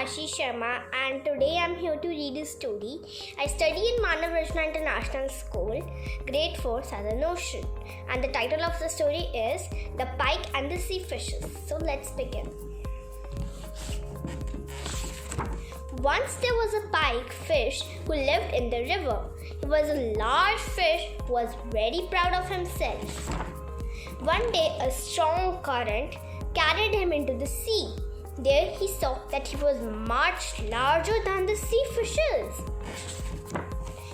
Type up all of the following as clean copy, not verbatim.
Aashi Sharma and today I'm here to read a story. I study in Manav Rachna International School, Grade 4, Southern Ocean. And the title of the story is The Pike and the Sea Fishes. So let's begin. Once there was a pike fish who lived in the river. He was a large fish who was very proud of himself. One day a strong current carried him into the sea. There he saw that he was much larger than the sea fishes.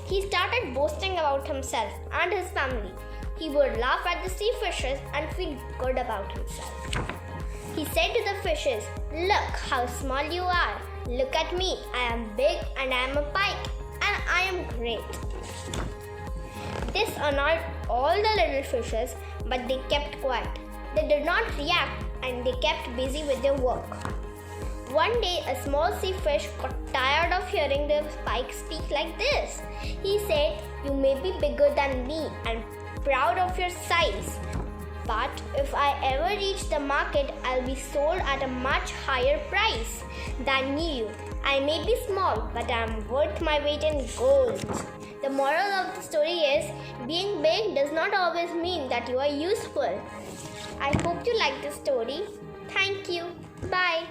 He started boasting about himself and his family. He would laugh at the sea fishes and feel good about himself. He said to the fishes, "Look how small you are. Look at me. I am big and I am a pike and I am great." This annoyed all the little fishes, but they kept quiet. They did not react and they kept busy with their work. One day, a small sea fish got tired of hearing the pike speak like this. He said, "You may be bigger than me and proud of your size, but if I ever reach the market, I'll be sold at a much higher price than you. I may be small, but I'm worth my weight in gold." The moral of the story is, being big does not always mean that you are useful. I hope you like this story. Thank you. Bye.